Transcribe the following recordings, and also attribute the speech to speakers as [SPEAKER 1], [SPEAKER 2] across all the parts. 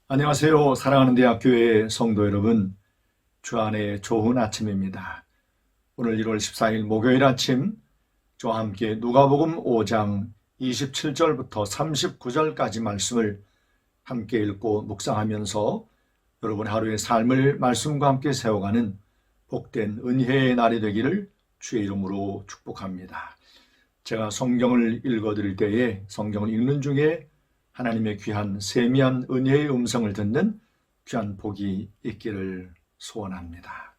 [SPEAKER 1] 안녕하세요. 사랑하는 대학교의 성도 여러분, 주안의 좋은 아침입니다. 오늘 1월 14일 목요일 아침 저와 함께 누가복음 5장 27절부터 39절까지 말씀을 함께 읽고 묵상하면서 여러분 하루의 삶을 말씀과 함께 세워가는 복된 은혜의 날이 되기를 주의 이름으로 축복합니다. 제가 성경을 읽어드릴 때에 성경을 읽는 중에 하나님의 귀한 세미한 은혜의 음성을 듣는 귀한 복이 있기를 소원합니다.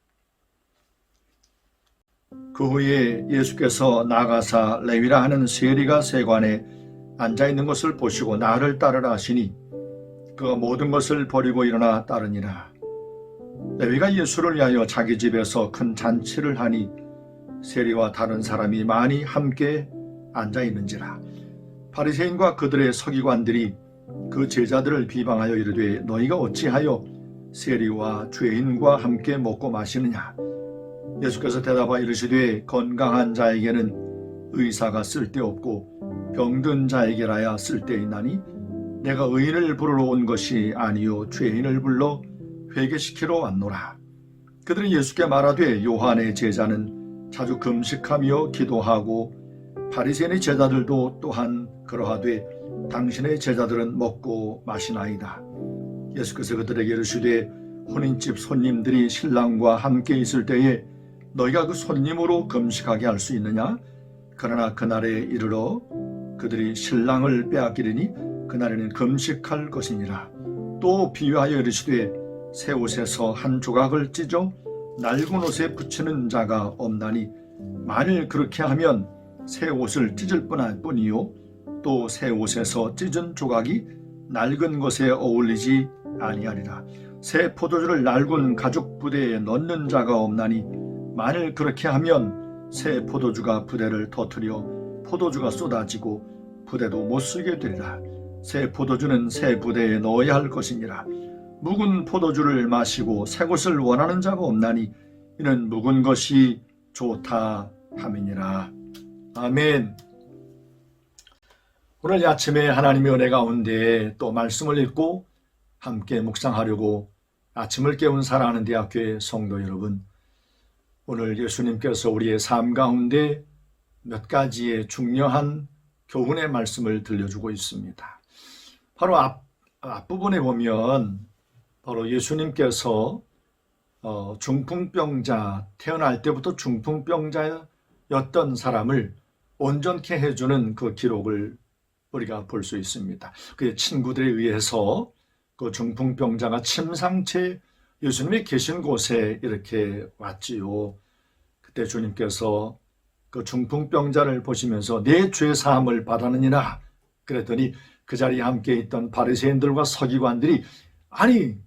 [SPEAKER 1] 그 후에 예수께서 나가사 레위라 하는 세리가 세관에 앉아있는 것을 보시고 나를 따르라 하시니 그가 모든 것을 버리고 일어나 따르니라. 레위가 예수를 위하여 자기 집에서 큰 잔치를 하니 세리와 다른 사람이 많이 함께 앉아있는지라. 바리새인과 그들의 서기관들이 그 제자들을 비방하여 이르되 너희가 어찌하여 세리와 죄인과 함께 먹고 마시느냐. 예수께서 대답하여 이르시되 건강한 자에게는 의사가 쓸데없고 병든 자에게라야 쓸데있나니 내가 의인을 부르러 온 것이 아니요 죄인을 불러 회개시키러 왔노라. 그들은 예수께 말하되 요한의 제자는 자주 금식하며 기도하고 바리새인의 제자들도 또한 그러하되 당신의 제자들은 먹고 마시나이다. 예수께서 그들에게 이르시되 혼인집 손님들이 신랑과 함께 있을 때에 너희가 그 손님으로 금식하게 할 수 있느냐? 그러나 그날에 이르러 그들이 신랑을 빼앗기리니 그날에는 금식할 것이니라. 또 비유하여 이르시되 새 옷에서 한 조각을 찢어 낡은 옷에 붙이는 자가 없나니 만일 그렇게 하면 새 옷을 찢을 뿐이요 또 새 옷에서 찢은 조각이 낡은 것에 어울리지 아니하리라. 새 포도주를 낡은 가죽 부대에 넣는 자가 없나니 만일 그렇게 하면 새 포도주가 부대를 터뜨려 포도주가 쏟아지고 부대도 못 쓰게 되리라. 새 포도주는 새 부대에 넣어야 할 것이니라. 묵은 포도주를 마시고 새 것을 원하는 자가 없나니 이는 묵은 것이 좋다 함이니라. 아멘. 오늘 아침에 하나님의 은혜 가운데 또 말씀을 읽고 함께 묵상하려고 아침을 깨운 사랑하는 대학교의 성도 여러분, 오늘 예수님께서 우리의 삶 가운데 몇 가지의 중요한 교훈의 말씀을 들려주고 있습니다. 바로 앞부분에 보면 바로 예수님께서 중풍병자, 태어날 때부터 중풍병자였던 사람을 온전케 해주는 그 기록을 우리가 볼 수 있습니다. 그의 친구들에 의해서 그 중풍병자가 침상째 예수님이 계신 곳에 이렇게 왔지요. 그때 주님께서 그 중풍병자를 보시면서 내 죄 사함을 받았느니라 그랬더니 그 자리에 함께 있던 바리새인들과 서기관들이 아니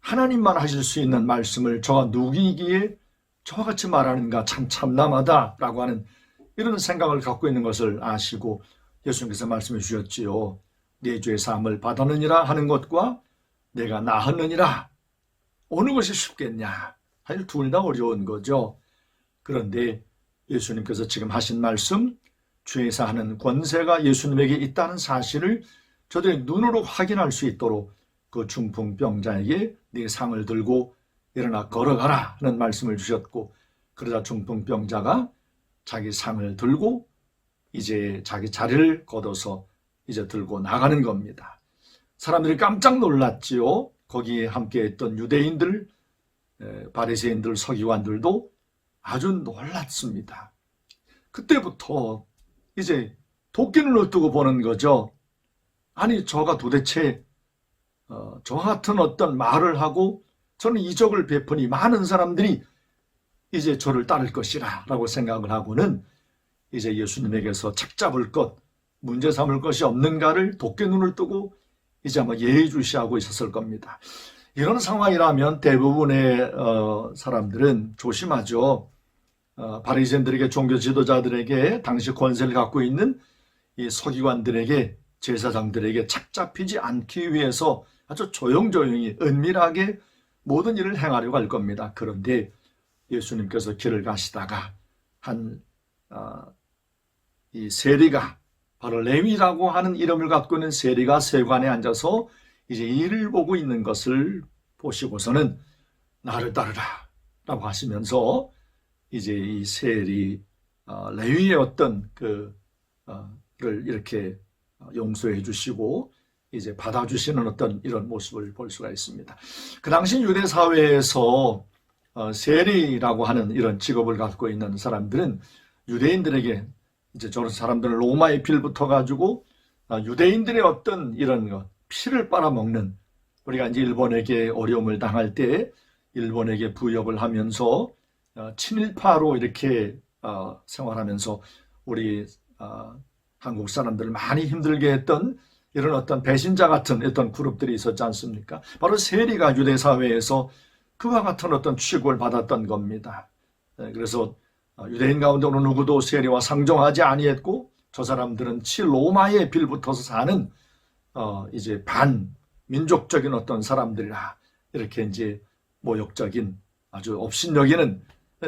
[SPEAKER 1] 하나님만 하실 수 있는 말씀을 저가 누구이기에 저와 같이 말하는가 참 참남하다라고 하는 이런 생각을 갖고 있는 것을 아시고 예수님께서 말씀해 주셨지요. 내 죄 사함을 받았느니라 하는 것과 내가 나았느니라 어느 것이 쉽겠냐. 사실 둘 다 어려운 거죠. 그런데 예수님께서 지금 하신 말씀, 죄 사하는 권세가 예수님에게 있다는 사실을 저들이 눈으로 확인할 수 있도록 그 중풍병자에게 네 상을 들고 일어나 걸어가라 하는 말씀을 주셨고, 그러자 중풍병자가 자기 상을 들고 이제 자기 자리를 걷어서 이제 들고 나가는 겁니다. 사람들이 깜짝 놀랐지요. 거기에 함께 했던 유대인들, 바리새인들, 서기관들도 아주 놀랐습니다. 그때부터 이제 도끼눈을 뜨고 보는 거죠. 아니 저가 도대체 저 같은 어떤 말을 하고 저는 이적을 베푸니 많은 사람들이 이제 저를 따를 것이라 라고 생각을 하고는 이제 예수님에게서 책잡을 것, 문제 삼을 것이 없는가를 도끼눈을 뜨고 이제 아마 예의주시하고 있었을 겁니다. 이런 상황이라면 대부분의 사람들은 조심하죠. 바리새인들에게, 종교 지도자들에게, 당시 권세를 갖고 있는 이 서기관들에게, 제사장들에게 착잡히지 않기 위해서 아주 조용조용히 은밀하게 모든 일을 행하려고 할 겁니다. 그런데 예수님께서 길을 가시다가 이 세리가, 바로 레위라고 하는 이름을 갖고 있는 세리가 세관에 앉아서 이제 이를 보고 있는 것을 보시고서는 나를 따르라 라고 하시면서 이제 이 세리 레위의 어떤 를 이렇게 용서해 주시고 이제 받아주시는 어떤 이런 모습을 볼 수가 있습니다. 그 당시 유대 사회에서 세리라고 하는 이런 직업을 갖고 있는 사람들은 유대인들에게 이제 저런 사람들은 로마의 피를 붙어가지고 유대인들의 어떤 이런 피를 빨아먹는, 우리가 이제 일본에게 어려움을 당할 때 일본에게 부역을 하면서 친일파로 이렇게 생활하면서 우리 한국 사람들을 많이 힘들게 했던 이런 어떤 배신자 같은 어떤 그룹들이 있었지 않습니까? 바로 세리가 유대 사회에서 그와 같은 어떤 취급을 받았던 겁니다. 그래서 유대인 가운데 어느 누구도 세리와 상종하지 아니했고 저 사람들은 로마에 빌붙어서 사는 이제 반민족적인 어떤 사람들이라 이렇게 이제 모욕적인 아주 업신여기는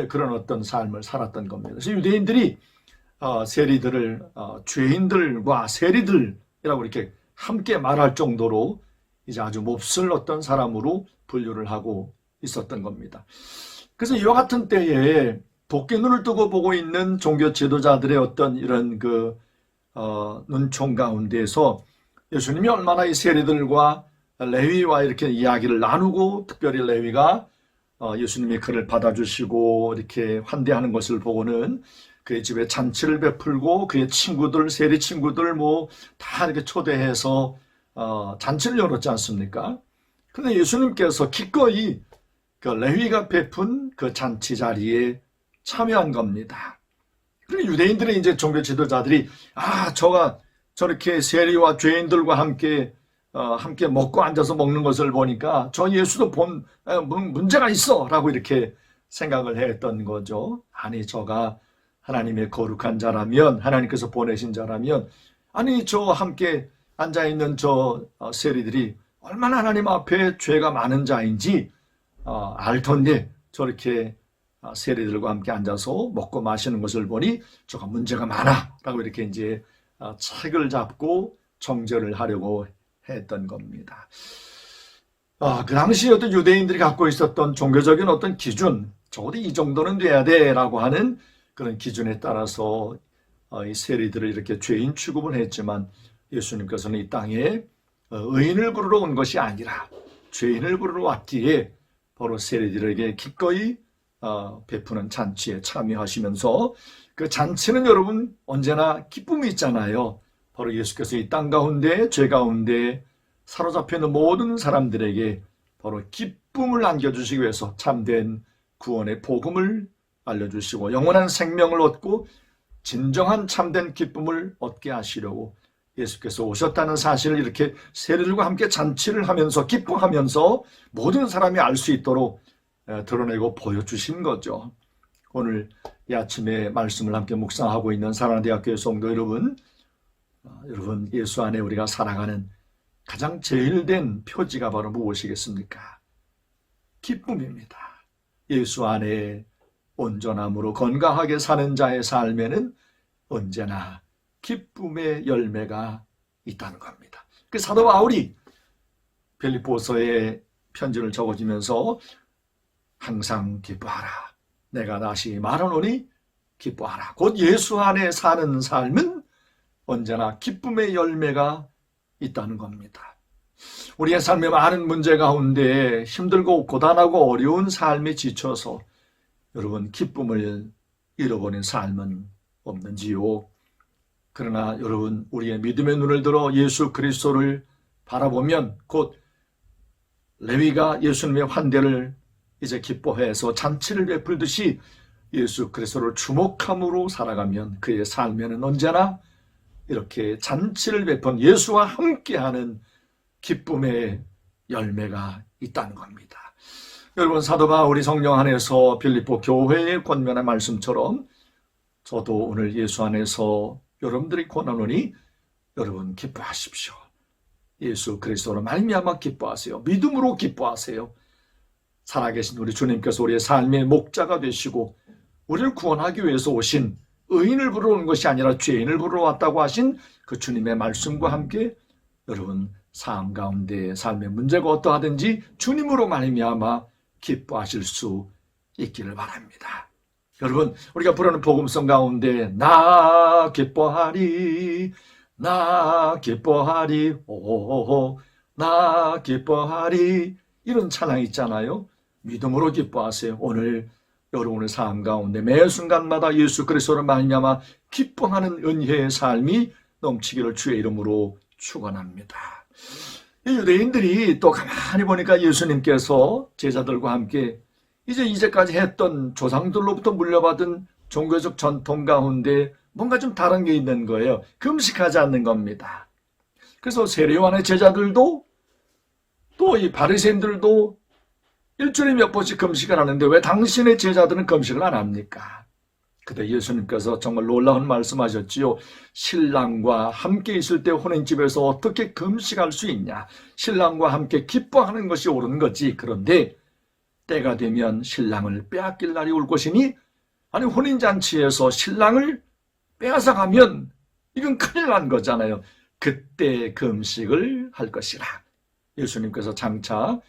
[SPEAKER 1] 그런 어떤 삶을 살았던 겁니다. 그래서 유대인들이 세리들을 죄인들과 세리들이라고 이렇게 함께 말할 정도로 이제 아주 몹쓸 어떤 사람으로 분류를 하고 있었던 겁니다. 그래서 이와 같은 때에 도끼눈을 뜨고 보고 있는 종교 지도자들의 어떤 이런 눈총 가운데서 예수님이 얼마나 이 세리들과 레위와 이렇게 이야기를 나누고 특별히 레위가 예수님이 그를 받아주시고 이렇게 환대하는 것을 보고는 그의 집에 잔치를 베풀고 그의 친구들, 세리 친구들 다 이렇게 초대해서 잔치를 열었지 않습니까? 그런데 예수님께서 기꺼이 그 레위가 베푼 그 잔치 자리에 참여한 겁니다. 그리고 유대인들의 이제 종교 지도자들이 저가 저렇게 세리와 죄인들과 함께 먹고 앉아서 먹는 것을 보니까 저 예수도 문제가 있어 라고 이렇게 생각을 했던 거죠. 아니 저가 하나님의 거룩한 자라면, 하나님께서 보내신 자라면, 아니 저 함께 앉아있는 저 세리들이 얼마나 하나님 앞에 죄가 많은 자인지 알 텐데 저렇게 세리들과 함께 앉아서 먹고 마시는 것을 보니 저가 문제가 많아 라고 이렇게 이제 책을 잡고 정죄를 하려고 했던 겁니다. 그 당시 어떤 유대인들이 갖고 있었던 종교적인 어떤 기준, 적어도 이 정도는 돼야 돼 라고 하는 그런 기준에 따라서 이 세리들을 이렇게 죄인 취급을 했지만 예수님께서는 이 땅에 의인을 부르러 온 것이 아니라 죄인을 부르러 왔기에 바로 세리들에게 기꺼이 베푸는 잔치에 참여하시면서 그 잔치는 여러분 언제나 기쁨이 있잖아요. 바로 예수께서 이 땅 가운데 죄 가운데 사로잡혀 있는 모든 사람들에게 바로 기쁨을 안겨주시기 위해서 참된 구원의 복음을 알려주시고 영원한 생명을 얻고 진정한 참된 기쁨을 얻게 하시려고 예수께서 오셨다는 사실을 이렇게 세리들과 함께 잔치를 하면서 기뻐하면서 모든 사람이 알 수 있도록 드러내고 보여주신 거죠. 오늘 이 아침에 말씀을 함께 묵상하고 있는 사랑하는 대학교의 성도 여러분, 예수 안에 우리가 살아가는 가장 제일된 표지가 바로 무엇이겠습니까? 기쁨입니다. 예수 안에 온전함으로 건강하게 사는 자의 삶에는 언제나 기쁨의 열매가 있다는 겁니다. 그 사도 바울이 빌립보서에 편지를 적어주면서 항상 기뻐하라. 내가 다시 말하노니 기뻐하라. 곧 예수 안에 사는 삶은 언제나 기쁨의 열매가 있다는 겁니다. 우리의 삶의 많은 문제 가운데 힘들고 고단하고 어려운 삶에 지쳐서 여러분 기쁨을 잃어버린 삶은 없는지요? 그러나 여러분 우리의 믿음의 눈을 들어 예수 그리스도를 바라보면 곧 레위가 예수님의 환대를 이제 기뻐해서 잔치를 베풀듯이 예수 그리스도를 주목함으로 살아가면 그의 삶에는 언제나 이렇게 잔치를 베푼 예수와 함께하는 기쁨의 열매가 있다는 겁니다. 여러분 사도 바울이 성령 안에서 빌립보 교회에 권면한 말씀처럼 저도 오늘 예수 안에서 여러분들이 권하노니 여러분 기뻐하십시오. 예수 그리스도로 말미암아 기뻐하세요. 믿음으로 기뻐하세요. 살아계신 우리 주님께서 우리의 삶의 목자가 되시고 우리를 구원하기 위해서 오신 의인을 부르러 온 것이 아니라 죄인을 부르러 왔다고 하신 그 주님의 말씀과 함께 여러분 삶 가운데 삶의 문제가 어떠하든지 주님으로 말미암아 기뻐하실 수 있기를 바랍니다. 여러분, 우리가 부르는 복음성 가운데 나 기뻐하리, 나 기뻐하리, 오호호, 나 기뻐하리, 이런 찬양 있잖아요. 믿음으로 기뻐하세요. 오늘 여러분의 삶 가운데 매 순간마다 예수 그리스도로 말미암아 기뻐하는 은혜의 삶이 넘치기를 주의 이름으로 축원합니다. 유대인들이 또 가만히 보니까 예수님께서 제자들과 함께 이제까지 했던 조상들로부터 물려받은 종교적 전통 가운데 뭔가 좀 다른 게 있는 거예요. 금식하지 않는 겁니다. 그래서 세례요한의 제자들도 또 이 바리새인들도 일주일에 몇 번씩 금식을 하는데 왜 당신의 제자들은 금식을 안 합니까? 그때 예수님께서 정말 놀라운 말씀하셨지요. 신랑과 함께 있을 때 혼인집에서 어떻게 금식할 수 있냐? 신랑과 함께 기뻐하는 것이 옳은 거지. 그런데 때가 되면 신랑을 빼앗길 날이 올 것이니, 아니 혼인잔치에서 신랑을 빼앗아가면 이건 큰일 난 거잖아요. 그때 금식을 할 것이라. 예수님께서 장차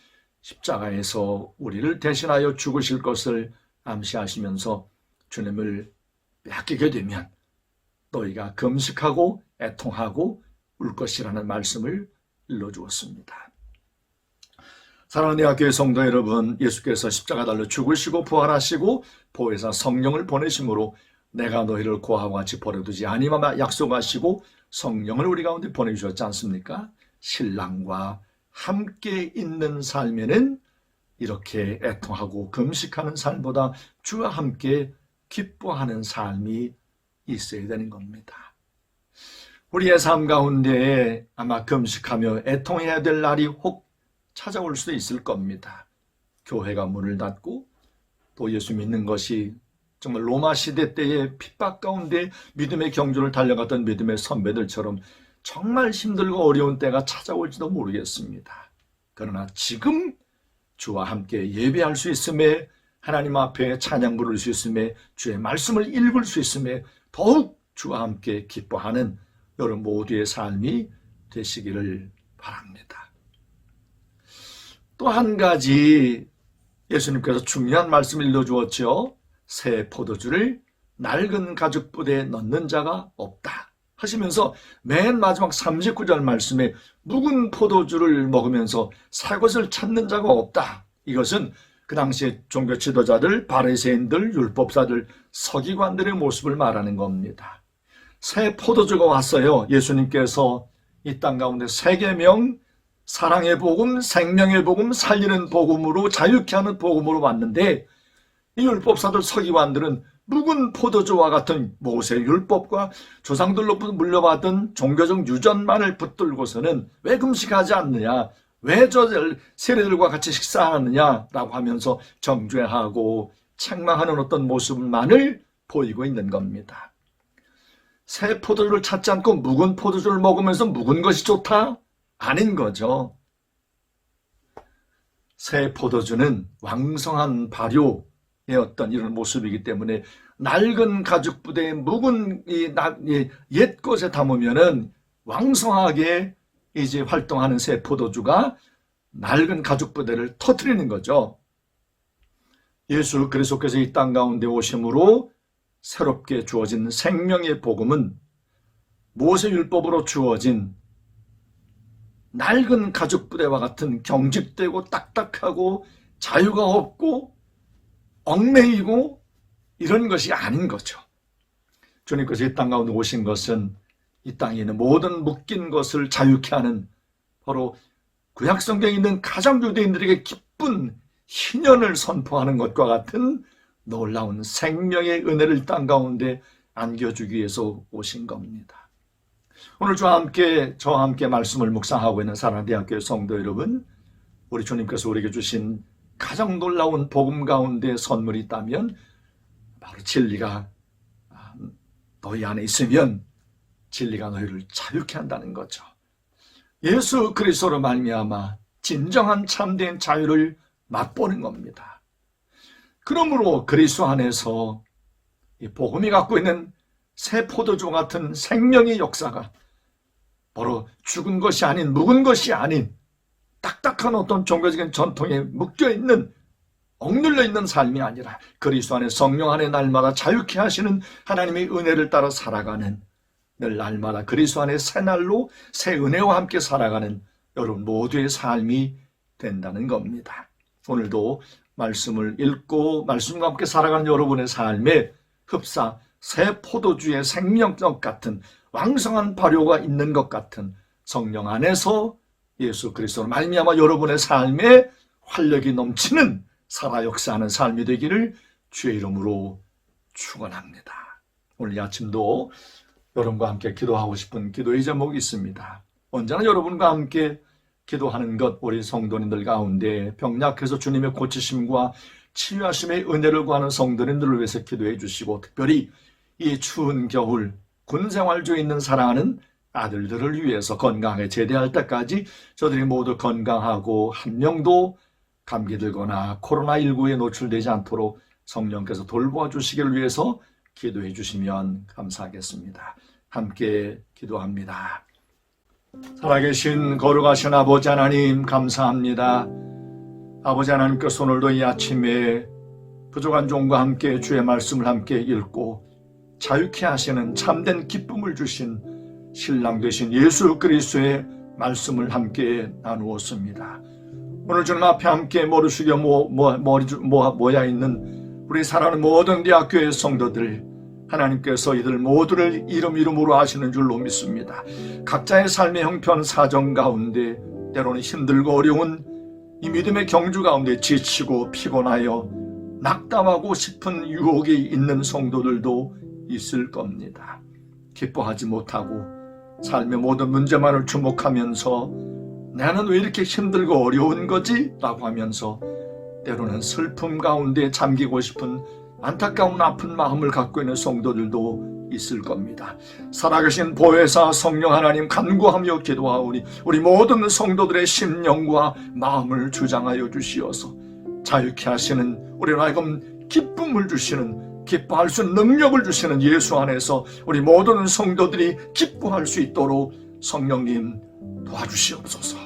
[SPEAKER 1] 십자가에서 우리를 대신하여 죽으실 것을 암시하시면서 주님을 빼앗기게 되면 너희가 금식하고 애통하고 울 것이라는 말씀을 일러주었습니다. 사랑하는 대학교의 성도 여러분, 예수께서 십자가 달려 죽으시고 부활하시고 보혜사 성령을 보내심으로 내가 너희를 고아와 같이 버려두지 아니하마 약속하시고 성령을 우리 가운데 보내주셨지 않습니까? 신랑과 함께 있는 삶에는 이렇게 애통하고 금식하는 삶보다 주와 함께 기뻐하는 삶이 있어야 되는 겁니다. 우리의 삶 가운데 아마 금식하며 애통해야 될 날이 혹 찾아올 수도 있을 겁니다. 교회가 문을 닫고 또 예수 믿는 것이 정말 로마 시대 때의 핍박 가운데 믿음의 경주를 달려갔던 믿음의 선배들처럼 정말 힘들고 어려운 때가 찾아올지도 모르겠습니다. 그러나 지금 주와 함께 예배할 수 있음에, 하나님 앞에 찬양 부를 수 있음에, 주의 말씀을 읽을 수 있음에 더욱 주와 함께 기뻐하는 여러분 모두의 삶이 되시기를 바랍니다. 또 한 가지 예수님께서 중요한 말씀을 일러주었죠. 새 포도주를 낡은 가죽부대에 넣는 자가 없다 하시면서 맨 마지막 39절 말씀에 묵은 포도주를 먹으면서 새 것을 찾는 자가 없다. 이것은 그 당시에 종교 지도자들, 바리새인들, 율법사들, 서기관들의 모습을 말하는 겁니다. 새 포도주가 왔어요. 예수님께서 이 땅 가운데 세 계명, 사랑의 복음, 생명의 복음, 살리는 복음으로 자유케 하는 복음으로 왔는데 이 율법사들, 서기관들은 묵은 포도주와 같은 모세 율법과 조상들로부터 물려받은 종교적 유전만을 붙들고서는 왜 금식하지 않느냐, 왜 저 세례들과 같이 식사하느냐라고 하면서 정죄하고 책망하는 어떤 모습만을 보이고 있는 겁니다. 새 포도주를 찾지 않고 묵은 포도주를 먹으면서 묵은 것이 좋다? 아닌 거죠. 새 포도주는 왕성한 발효의 어떤 이런 모습이기 때문에 낡은 가죽 부대에 묵은 옛 것에 담으면은 왕성하게 이제 활동하는 새 포도주가 낡은 가죽 부대를 터뜨리는 거죠. 예수 그리스도께서 이 땅 가운데 오심으로 새롭게 주어진 생명의 복음은 모세 율법으로 주어진 낡은 가죽 부대와 같은 경직되고 딱딱하고 자유가 없고 얽매이고 이런 것이 아닌 거죠. 주님께서 이 땅 가운데 오신 것은 이 땅에 있는 모든 묶인 것을 자유케 하는, 바로 구약 성경에 있는 가장 유대인들에게 기쁜 희년을 선포하는 것과 같은 놀라운 생명의 은혜를 땅 가운데 안겨주기 위해서 오신 겁니다. 오늘 저와 함께 말씀을 묵상하고 있는 사랑대학교의 성도 여러분, 우리 주님께서 우리에게 주신 가장 놀라운 복음 가운데 선물이 있다면 바로 진리가 너희 안에 있으면 진리가 너희를 자유케 한다는 거죠. 예수 그리스도로 말미암아 진정한 참된 자유를 맛보는 겁니다. 그러므로 그리스도 안에서 이 복음이 갖고 있는 새 포도주 같은 생명의 역사가 바로 죽은 것이 아닌, 묵은 것이 아닌 딱딱한 어떤 종교적인 전통에 묶여있는, 억눌려 있는 삶이 아니라 그리스도 안에, 성령 안에 날마다 자유케 하시는 하나님의 은혜를 따라 살아가는, 늘 날마다 그리스도 안에 새 날로 새 은혜와 함께 살아가는 여러분 모두의 삶이 된다는 겁니다. 오늘도 말씀을 읽고 말씀과 함께 살아가는 여러분의 삶에 흡사 새 포도주의 생명력 같은 왕성한 발효가 있는 것 같은 성령 안에서 예수 그리스도로 말미암아 여러분의 삶에 활력이 넘치는 살아 역사하는 삶이 되기를 주의 이름으로 축원합니다. 오늘 아침도 여러분과 함께 기도하고 싶은 기도의 제목이 있습니다. 언제나 여러분과 함께 기도하는 것, 우리 성도님들 가운데 병약해서 주님의 고치심과 치유하심의 은혜를 구하는 성도님들을 위해서 기도해 주시고, 특별히 이 추운 겨울 군생활 중에 있는 사랑하는 아들들을 위해서 건강하게 제대할 때까지 저들이 모두 건강하고 한 명도 감기 들거나 코로나19에 노출되지 않도록 성령께서 돌보아 주시기를 위해서 기도해 주시면 감사하겠습니다. 함께 기도합니다. 살아계신 거룩하신 아버지 하나님, 감사합니다. 아버지 하나님께서 오늘도 이 아침에 부족한 종과 함께 주의 말씀을 함께 읽고 자유케 하시는 참된 기쁨을 주신 신랑 되신 예수 그리스도의 말씀을 함께 나누었습니다. 오늘 주님 앞에 함께 머리 숙여 모여 있는 우리 사랑하는 모든 대학교의 성도들, 하나님께서 이들 모두를 이름으로 아시는 줄로 믿습니다. 각자의 삶의 형편 사정 가운데 때로는 힘들고 어려운 이 믿음의 경주 가운데 지치고 피곤하여 낙담하고 싶은 유혹이 있는 성도들도 있을 겁니다. 기뻐하지 못하고 삶의 모든 문제만을 주목하면서 나는 왜 이렇게 힘들고 어려운 거지? 라고 하면서 때로는 슬픔 가운데 잠기고 싶은 안타까운 아픈 마음을 갖고 있는 성도들도 있을 겁니다. 살아계신 보혜사 성령 하나님 간구하며 기도하오니 우리 모든 성도들의 심령과 마음을 주장하여 주시어서 자유케 하시는, 우리로 하여금 기쁨을 주시는, 기뻐할 수 있는 능력을 주시는 예수 안에서 우리 모든 성도들이 기뻐할 수 있도록 성령님 도와주시옵소서.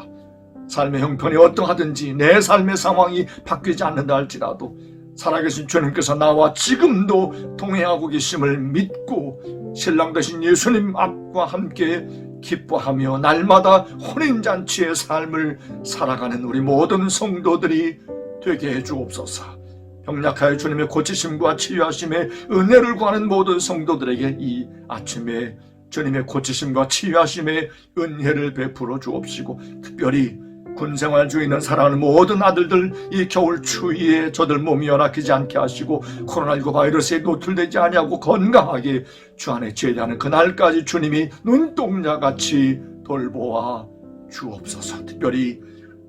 [SPEAKER 1] 삶의 형편이 어떠하든지 내 삶의 상황이 바뀌지 않는다 할지라도 살아계신 주님께서 나와 지금도 동행하고 계심을 믿고 신랑 되신 예수님 앞과 함께 기뻐하며 날마다 혼인잔치의 삶을 살아가는 우리 모든 성도들이 되게 해주옵소서. 병약하여 주님의 고치심과 치유하심의 은혜를 구하는 모든 성도들에게 이 아침에 주님의 고치심과 치유하심의 은혜를 베풀어 주옵시고, 특별히 군생활 중에 있는 사랑하는 모든 아들들, 이 겨울 추위에 저들 몸이 연약하지 않게 하시고 코로나19 바이러스에 노출되지 아니하고 건강하게 주 안에 제대하는 그날까지 주님이 눈동자같이 돌보아 주옵소서. 특별히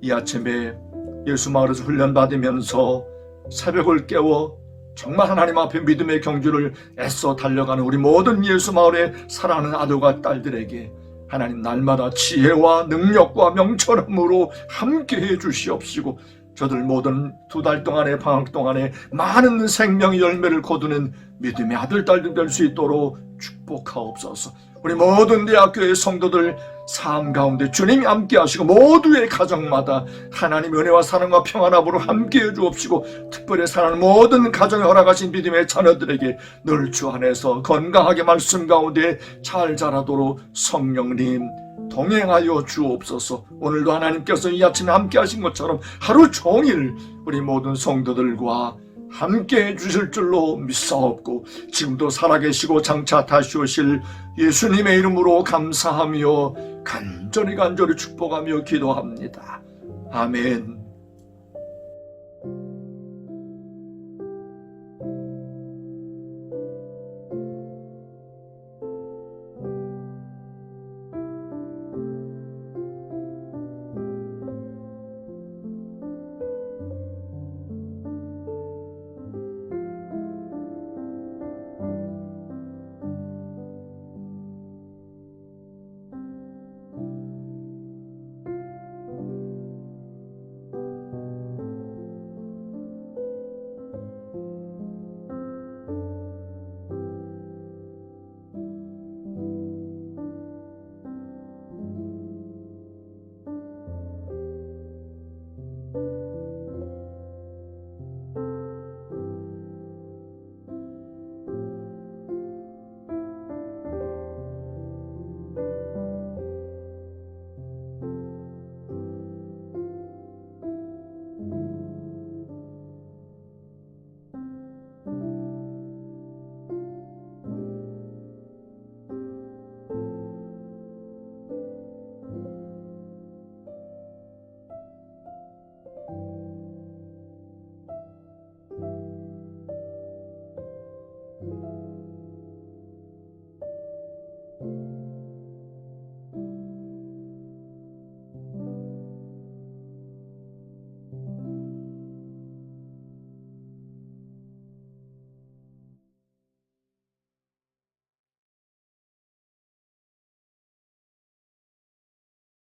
[SPEAKER 1] 이 아침에 예수 마을에서 훈련받으면서 새벽을 깨워 정말 하나님 앞에 믿음의 경주를 애써 달려가는 우리 모든 예수 마을의 사랑하는 아들과 딸들에게 하나님 날마다 지혜와 능력과 명철함으로 함께해 주시옵시고, 저들 모든 2달 동안의 방학 동안에 많은 생명의 열매를 거두는 믿음의 아들 딸들 될 수 있도록 축복하옵소서. 우리 모든 대학교의 성도들 삶 가운데 주님이 함께 하시고 모두의 가정마다 하나님 은혜와 사랑과 평안함으로 함께해 주옵시고, 특별히 사랑하는 모든 가정에 허락하신 믿음의 자녀들에게 늘 주 안에서 건강하게 말씀 가운데 잘 자라도록 성령님 동행하여 주옵소서. 오늘도 하나님께서 이 아침에 함께 하신 것처럼 하루 종일 우리 모든 성도들과 함께 해주실 줄로 믿사옵고, 지금도 살아계시고 장차 다시 오실 예수님의 이름으로 감사하며 간절히 축복하며 기도합니다. 아멘.